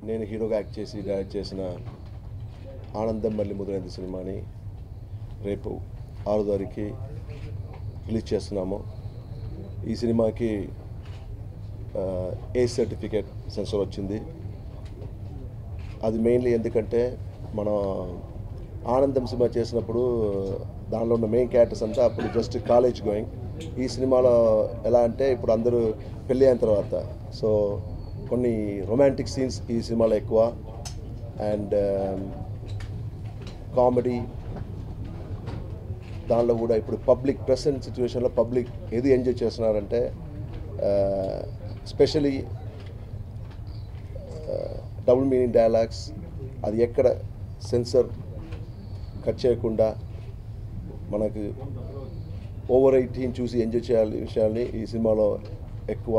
నేను హీరోగా యాక్ట్ చేసి డైరెక్ట్ చేసిన ఆనందం మళ్ళీ మొదలైంది సినిమాని రేపు 6వ తారీఖుకి రిలీజ్ చేస్తున్నాము. ఈ సినిమాకి ఏ సర్టిఫికేట్ సెన్సార్ వచ్చింది. అది మెయిన్లీ ఎందుకంటే మన ఆనందం సినిమా చేసినప్పుడు దానిలో ఉన్న మెయిన్ క్యారెక్టర్స్ అంతా అప్పుడు జస్ట్ కాలేజ్ గోయింగ్. ఈ సినిమాలో ఎలా అంటే ఇప్పుడు అందరూ పెళ్ళి అయిన తర్వాత సో కొన్ని రొమాంటిక్ సీన్స్ ఈ సినిమాలో ఎక్కువ అండ్ కామెడీ. దానిలో కూడా ఇప్పుడు పబ్లిక్ ప్రెసెంట్ సిచ్యువేషన్లో పబ్లిక్ ఏది ఎంజాయ్ చేస్తున్నారంటే స్పెషలీ డబుల్ మీనింగ్ డైలాగ్స్ అది ఎక్కడ సెన్సర్ కట్ చేయకుండా మనకు ఓవర్ 18 చూసి ఎంజాయ్ చేయాలి విషయాల్ని ఈ సినిమాలో ఎక్కువ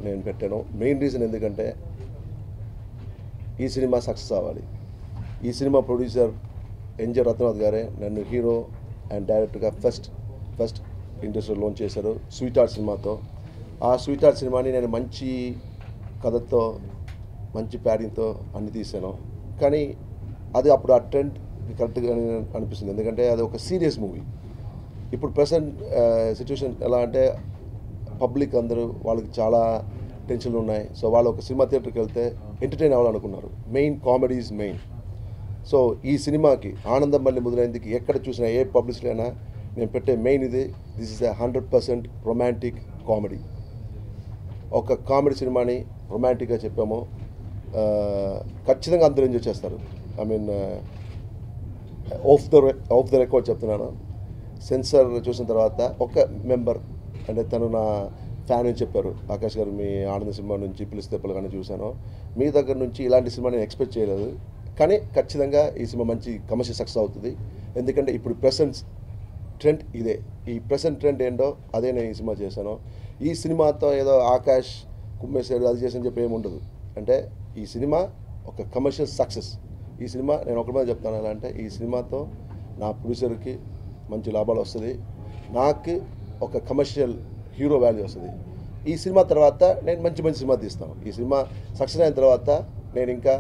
నేను పెట్టాను. మెయిన్ రీజన్ ఎందుకంటే ఈ సినిమా సక్సెస్ అవ్వాలి. ఈ సినిమా ప్రొడ్యూసర్ ఎన్జే రత్నాథ్ గారే నన్ను హీరో అండ్ డైరెక్టర్గా ఫస్ట్ ఇండస్ట్రీలో లాంచ్ చేశారు స్వీట్ హార్ట్ సినిమాతో. ఆ స్వీట్ హార్ట్ సినిమాని నేను మంచి కథతో మంచి ప్యాడింగ్తో అన్ని తీసాను. కానీ అది అప్పుడు ఆ ట్రెండ్ కరెక్ట్గా అనిపిస్తుంది ఎందుకంటే అది ఒక సీరియస్ మూవీ. ఇప్పుడు ప్రెసెంట్ సిచ్యువేషన్ ఎలా అంటే పబ్లిక్ అందరూ వాళ్ళకి చాలా టెన్షన్లు ఉన్నాయి. సో వాళ్ళు ఒక సినిమా థియేటర్కి వెళ్తే ఎంటర్టైన్ అవ్వాలనుకున్నారు. Main comedy is main. So ఈ సినిమాకి ఆనందం మళ్ళీ మొదలైందికి ఎక్కడ చూసినా ఏ పబ్లిసిటీ అయినా నేను పెట్టే మెయిన్ ఇది దిస్ ఇస్ 100% రొమాంటిక్ కామెడీ. ఒక కామెడీ సినిమాని రొమాంటిక్గా చెప్పాము. ఖచ్చితంగా అందరూ ఎంజాయ్ చేస్తారు. I mean of the record చెప్తున్నాను. సెన్సార్ చూసిన తర్వాత ఒక మెంబర్ అంటే తను నా ఫ్యాన్ అని చెప్పారు, ఆకాష్ గారు మీ ఆనంద సినిమా నుంచి పిలిస్తే పిల్లగానే చూశాను, మీ దగ్గర నుంచి ఇలాంటి సినిమా నేను ఎక్స్పెక్ట్ చేయలేదు. కానీ ఖచ్చితంగా ఈ సినిమా మంచి కమర్షియల్ సక్సెస్ అవుతుంది. ఎందుకంటే ఇప్పుడు ప్రెసెంట్ ట్రెండ్ ఇదే. ఈ ప్రెసెంట్ ట్రెండ్ ఏంటో అదే నేను ఈ సినిమా చేశాను. ఈ సినిమాతో ఏదో ఆకాష్ కుమ్మేశాడు అది చేసని చెప్పి ఏముండదు. అంటే ఈ సినిమా ఒక కమర్షియల్ సక్సెస్. ఈ సినిమా నేను ఒకటి మీద చెప్తాను ఎలా అంటే ఈ సినిమాతో నా ప్రొడ్యూసర్కి మంచి లాభాలు వస్తుంది, నాకు ఒక కమర్షియల్ హీరో వాల్యూ వస్తుంది. ఈ సినిమా తర్వాత నేను మంచి సినిమా తీస్తాను. ఈ సినిమా సక్సెస్ అయిన తర్వాత నేను ఇంకా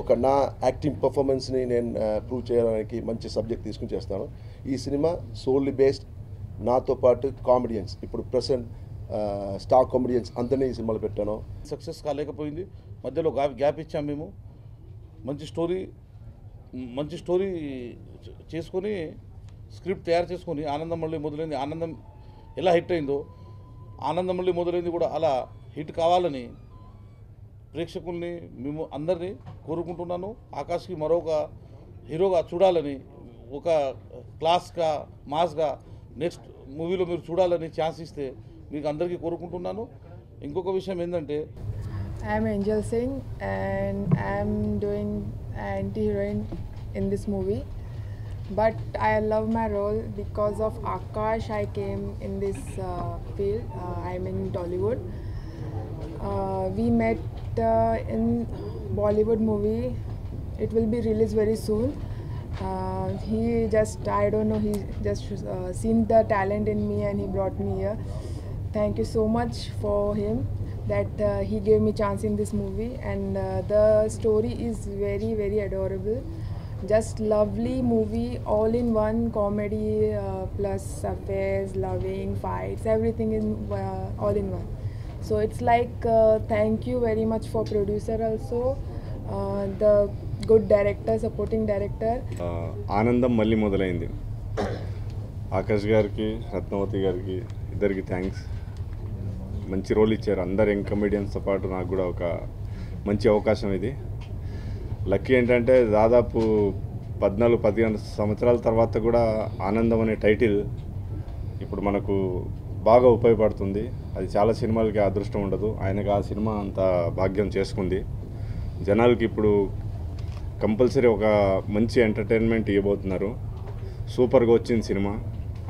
ఒక నా యాక్టింగ్ పర్ఫార్మెన్స్ని నేను ప్రూవ్ చేయడానికి మంచి సబ్జెక్ట్ తీసుకుని చేస్తాను. ఈ సినిమా సోల్లీ బేస్డ్ నాతో పాటు కామెడియన్స్ ఇప్పుడు ప్రెసెంట్ స్టార్ కామెడియన్స్ అందరినీ ఈ సినిమాలో పెట్టాను. సక్సెస్ కాలేకపోయింది, మధ్యలో గ్యాప్ ఇచ్చాము మేము. మంచి స్టోరీ చేసుకొని స్క్రిప్ట్ తయారు చేసుకొని ఆనందం మళ్ళీ మొదలైంది. ఆనందం ఎలా హిట్ అయిందో ఆనందం మళ్ళీ మొదలైంది కూడా అలా హిట్ కావాలని ప్రేక్షకుల్ని మేము అందరినీ కోరుకుంటున్నాను. ఆకాష్కి మరొక హీరోగా చూడాలని, ఒక క్లాస్గా మాస్గా నెక్స్ట్ మూవీలో మీరు చూడాలని ఛాన్స్ ఇస్తే మీకు అందరికీ కోరుకుంటున్నాను. ఇంకొక విషయం ఏంటంటే I'm Angel Singh and I'm doing anti-heroine in this movie. But I love my role because of Akash. I came in this field. I'm in Tollywood. We met in Bollywood movie. It will be released very soon. I don't know, he just seen the talent in me and he brought me here. Thank you so much for him that he gave me chance in this movie, and the story is very, very adorable. Just lovely movie, all in one, comedy plus affairs, loving, fights, everything in all in one. So it's like thank you very much for producer also, the good director, supporting director. ఆనందం మళ్ళీ మొదలైంది. ఆకాష్ గారికి రత్నవతి గారికి ఇద్దరికి thanks. మంచి role ఇచ్చారు. అందరు young కమెడియన్స్తో పాటు నాకు కూడా ఒక మంచి అవకాశం ఇది. లక్కీ ఏంటంటే దాదాపు 14-15 సంవత్సరాల తర్వాత కూడా ఆనందం అనే టైటిల్ ఇప్పుడు మనకు బాగా ఉపయోగపడుతుంది. అది చాలా సినిమాలకి అదృష్టం ఉండదు, ఆయనకు ఆ సినిమా అంత భాగ్యం చేసుకుంది. జనాలకి ఇప్పుడు కంపల్సరీ ఒక మంచి ఎంటర్టైన్మెంట్ ఇవ్వబోతున్నారు. సూపర్గా వచ్చింది సినిమా,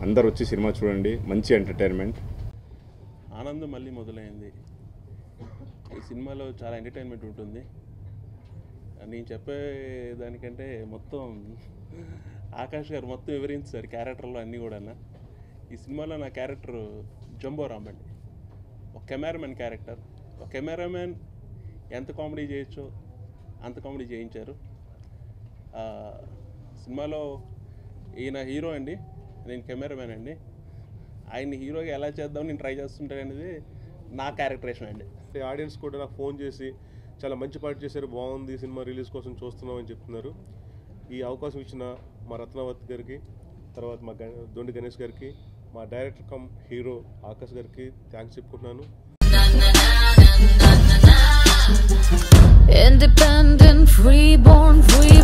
అందరు వచ్చి సినిమా చూడండి, మంచి ఎంటర్టైన్మెంట్. ఆనందం మళ్ళీ మొదలైంది. ఈ సినిమాలో చాలా ఎంటర్టైన్మెంట్ ఉంటుంది. నేను చెప్పేదానికంటే మొత్తం ఆకాష్ గారు మొత్తం వివరించారు క్యారెక్టర్లో అన్నీ కూడా. ఈ సినిమాలో నా క్యారెక్టర్ జంబో రామ్ అండి, ఒక కెమెరామెన్ క్యారెక్టర్. ఒక కెమెరామెన్ ఎంత కామెడీ చేయొచ్చో అంత కామెడీ చేయించారు. సినిమాలో ఈయన హీరో అండి, నేను కెమెరామ్యాన్ అండి. ఆయన్ని హీరోగా ఎలా చేద్దామని నేను ట్రై చేస్తుంటాననేది నా క్యారెక్టరేషన్ అండి. ఆడియన్స్ కూడా నాకు ఫోన్ చేసి చాలా మంచి పాట చేశారు, బాగుంది, సినిమా రిలీజ్ కోసం చూస్తున్నాం అని చెప్తున్నారు. ఈ అవకాశం ఇచ్చిన మా రత్నావతి గారికి, తర్వాత మా దొండి గణేష్ గారికి, మా డైరెక్టర్ కమ్ హీరో ఆకాష్ గారికి థ్యాంక్స్ చెప్పుకుంటున్నాను. Independent, free born, free